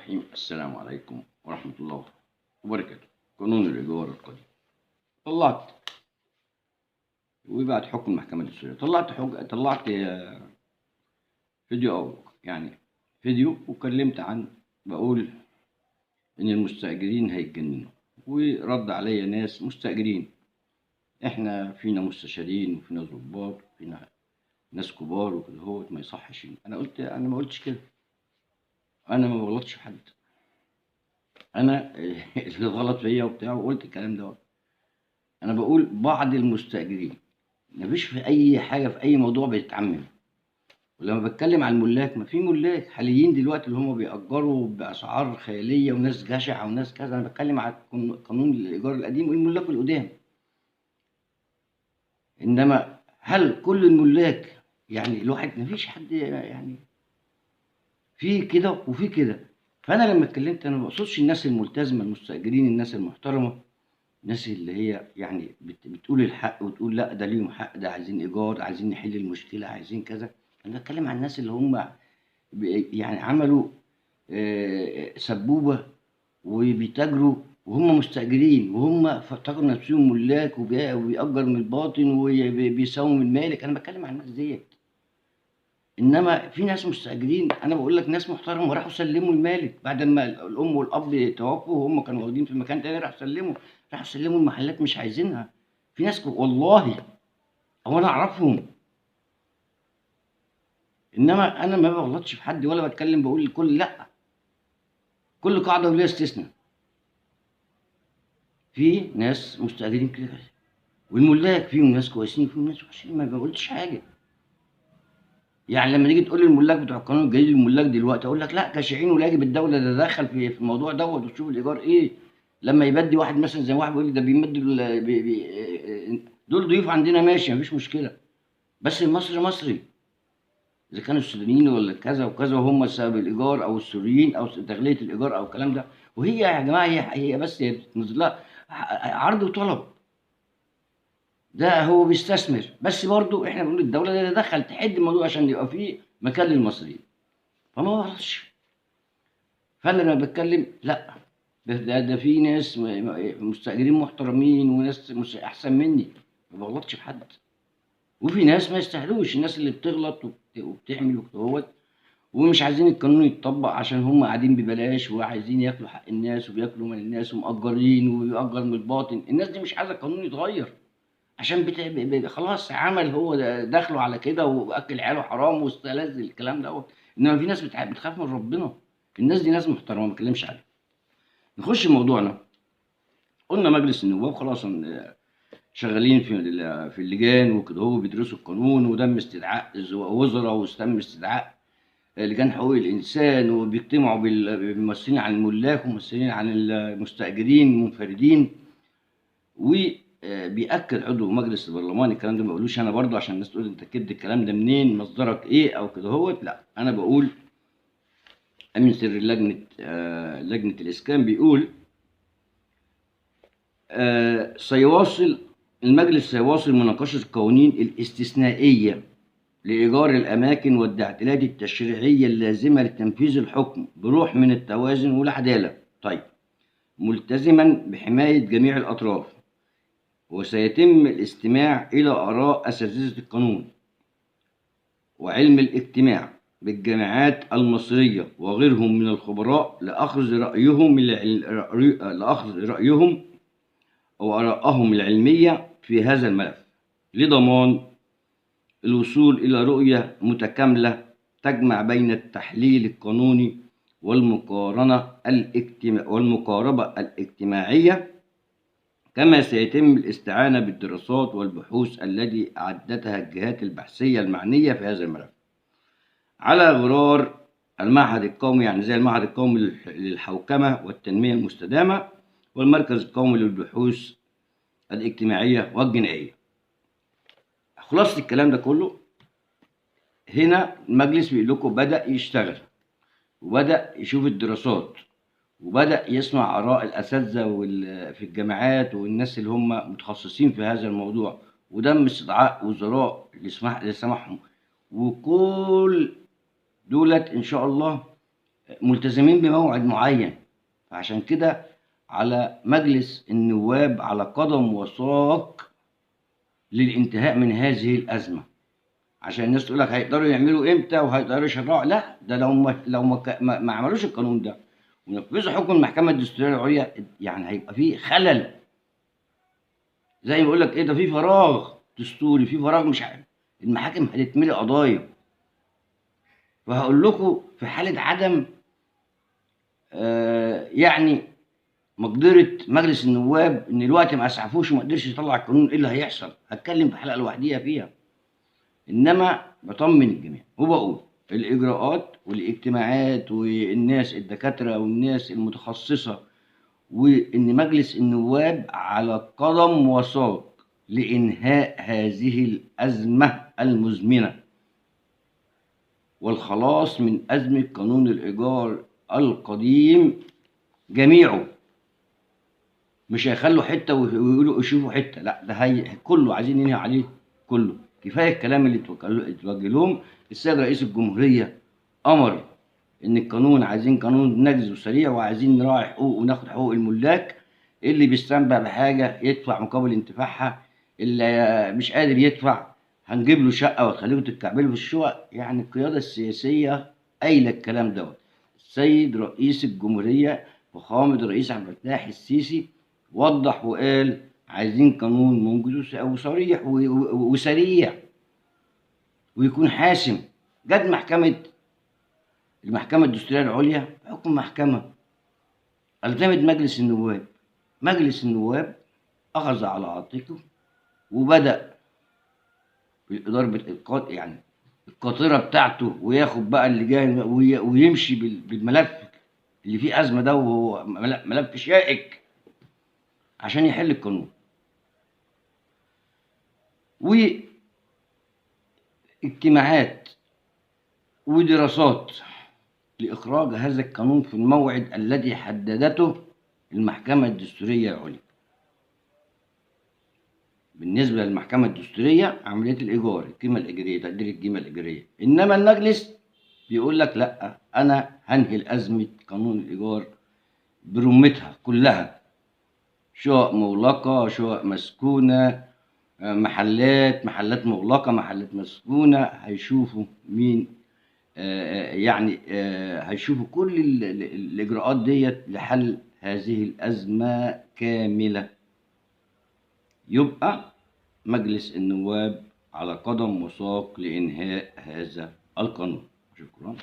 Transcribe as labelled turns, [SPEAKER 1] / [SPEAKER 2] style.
[SPEAKER 1] الرحيم. السلام عليكم ورحمة الله وبركاته. قانون الإيجار القديم طلعت، وبعد حكم المحكمة الدستورية طلعت فيديو، أو يعني فيديو، وكلمت عن بقول إن المستأجرين هيتجننوا، ورد عليا ناس مستأجرين. إحنا فينا مستشارين وفينا ضباط وفينا ناس كبار وكده، هو ما يصحش. أنا ما قلتش كده، أنا ما بغلطش في حد. أنا اللي غلط فيا وبتاع وقلت الكلام ده. انا بقول بعض المستاجرين، مفيش في اي حاجه في اي موضوع بيتعمم. ولما بتكلم عن الملاك، ما في ملاك حاليين دلوقتي اللي هم بيأجروا بأسعار خيالية وناس جشعة وناس كذا. أنا بتكلم على قانون الإيجار القديم والملاك القدام. إنما هل كل الملاك يعني الواحد؟ مفيش حد يعني، في كده وفي كده. فأنا لما اتكلمت أنا ما بقصدش الناس الملتزمة المستأجرين، الناس المحترمة، الناس اللي هي يعني بتقول الحق وتقول لا ده ليهم حق، ده عايزين ايجار، عايزين نحل المشكله، عايزين كذا. انا بتكلم عن الناس اللي هم يعني عملوا سبوبه وبيتاجروا وهم مستاجرين، وهم افتكروا نفسهم ملاك وبيأجر من الباطن وبيساوم المالك. انا بتكلم عن الناس ديت. انما في ناس مستاجرين، انا بقول لك ناس محترمه، وراحوا سلموا المالك بعد ما الام والاب توفوا، وهم كانوا واخدين في مكان تاني. راحوا سلموا المحلات، مش عايزينها. في ناس والله هو انا اعرفهم. انما انا ما بغلطش في حد ولا بتكلم بقول الكل، لا. كل قاعده وليها استثناء. في ناس مستاجرين كده، والملاك فيهم ناس كويسين وفيهم ناس وحشين، ما بقولش حاجه. يعني لما نيجي تقول لي الملاك بتوع القانون الجديد، الملاك دلوقتي اقول لك لا، كاشعين، ولا يجب الدوله تتدخل في الموضوع دوت وتشوف الايجار ايه. لما يبدي واحد مثلا، زي واحد بيقول لي ده بيمد دول ضيوف عندنا، ماشي مفيش مشكله. بس المصري مصري، اذا كانوا السودانيين ولا كذا وكذا وهم سبب الايجار، او السوريين، او تغليه الايجار، او الكلام ده. وهي يا جماعه هي بس هي بتنزل لها عرض وطلب. ده هو بيستثمر، بس برضو احنا بنقول الدوله تتدخل تحد الموضوع عشان يبقى فيه مكان للمصريين. فما بعرفش. فانا لما بتكلم لا، ده في ناس مستأجرين محترمين وناس احسن مني، ما بغلطش في حد. وفي ناس ما يستاهلوش، الناس اللي بتغلط وبتعمل وكده، ومش عايزين القانون يتطبق عشان هم قاعدين ببلاش وعايزين ياكلوا حق الناس وبياكلوا من الناس ومأجرين وبيأجر من الباطن. الناس دي مش عايزه القانون يتغير عشان خلاص عمل هو دخله على كده واكل عياله حرام واستلذ الكلام دوت. انما في ناس بتخاف من ربنا. الناس دي ناس محترمه، ما بتكلمش عليها. نخش موضوعنا. قلنا مجلس النواب خلاص شغالين في اللجان وكده، هو بيدرسوا القانون، وتم استدعاء وزراء، وتم استدعاء لجان حقوق الانسان، وبيجتمعوا بممثلين عن الملاك وممثلين عن المستاجرين المنفردين. وبيأكد عضو مجلس البرلمان الكلام ده، ما بقولوش انا برضه عشان الناس تقول انت كده الكلام ده منين، مصدرك ايه او كده هوت. لا، انا بقول امين سر لجنه الاسكان بيقول المجلس سيواصل مناقشه القوانين الاستثنائيه لإيجار الأماكن والتعديلات التشريعية اللازمة لتنفيذ الحكم بروح من التوازن والعدالة. طيب، ملتزما بحماية جميع الأطراف، وسيتم الاستماع إلى آراء أساتذة القانون وعلم الاجتماع بالجامعات المصرية وغيرهم من الخبراء لأخذ رأيهم أو آرائهم العلمية في هذا الملف، لضمان الوصول إلى رؤية متكاملة تجمع بين التحليل القانوني والمقاربة الاجتماعية. كما سيتم الاستعانة بالدراسات والبحوث التي أعدتها الجهات البحثية المعنية في هذا الملف على غرار المعهد القومي، يعني زي المعهد القومي للحوكمة والتنمية المستدامة والمركز القومي للبحوث الاجتماعية والجنائية. خلاصة الكلام ده كله، هنا المجلس بيقول لكم بدأ يشتغل، وبدأ يشوف الدراسات، وبدأ يسمع آراء الأساتذة في الجامعات والناس اللي هم متخصصين في هذا الموضوع، وتم استدعاء وزراء لسماحهم. وكل دولت إن شاء الله ملتزمين بموعد معين. فعشان كده على مجلس النواب على قدم وساق للانتهاء من هذه الأزمة. عشان الناس تقول لك هيقدروا يعملوا امتى وهيقدروا يشرعوا، لا، ده لو ما عملوش القانون ده ونفذوا حكم المحكمة الدستورية العليا، يعني هيبقى فيه خلل. زي ما بيقول لك ايه، ده في فراغ دستوري، في فراغ، مش عارف، المحاكم هتتملي قضايا. وهقول لكم في حالة عدم يعني مقدرة مجلس النواب ان الوقت ما اسعفوش وما قدرش يطلع القانون، ايه اللي هيحصل؟ هتكلم في حلقة لوحديها فيها. انما بطمن الجميع وبقول الاجراءات والاجتماعات والناس الدكاترة والناس المتخصصة، وان مجلس النواب على قدم وساق لانهاء هذه الازمة المزمنة والخلاص من ازمة قانون الايجار القديم جميعه. مش هيخلوا حته ويقولوا شوفوا حته، لا، ده هي كله عايزين ننهي عليه كله. كفايه الكلام اللي اتوجه لهم. السيد رئيس الجمهوريه امر ان القانون، عايزين قانون نجز وسريع، وعايزين نراعي حقوق وناخد حقوق الملاك. اللي بيستنبع بحاجه يدفع مقابل انتفاعها، اللي مش قادر يدفع هنجيب له شقه وتخليه تتكعبله في الشقق. يعني القياده السياسيه قايله الكلام دوت. السيد رئيس الجمهوريه فخامه الرئيس عبد الفتاح السيسي وضح وقال عايزين قانون منجز وصريح وسريع ويكون حاسم. جت المحكمة الدستورية العليا حكم محكمة ألزمت مجلس النواب. مجلس النواب أخذ على عاتقه وبدأ بالإدارة يعني القاطرة بتاعته، وياخد بقى اللي جاي ويمشي بالملف اللي فيه أزمة ده، وهو ملف شائك، عشان يحل القانون. واجتماعات ودراسات لإخراج هذا القانون في الموعد الذي حددته المحكمة الدستورية العليا. بالنسبة للمحكمة الدستورية عملية الإيجار، القيمة الإيجارية، تقدير القيمة الإيجارية. إنما المجلس بيقول لك لا، أنا هنهي الأزمة قانون الإيجار برمتها كلها، شقق مغلقة، شقق مسكونة، محلات مغلقة، محلات مسكونة. هيشوفوا مين يعني هيشوفوا كل الإجراءات ديت لحل هذه الأزمة كاملة. يبقى مجلس النواب على قدم وساق لإنهاء هذا القانون. شكرا.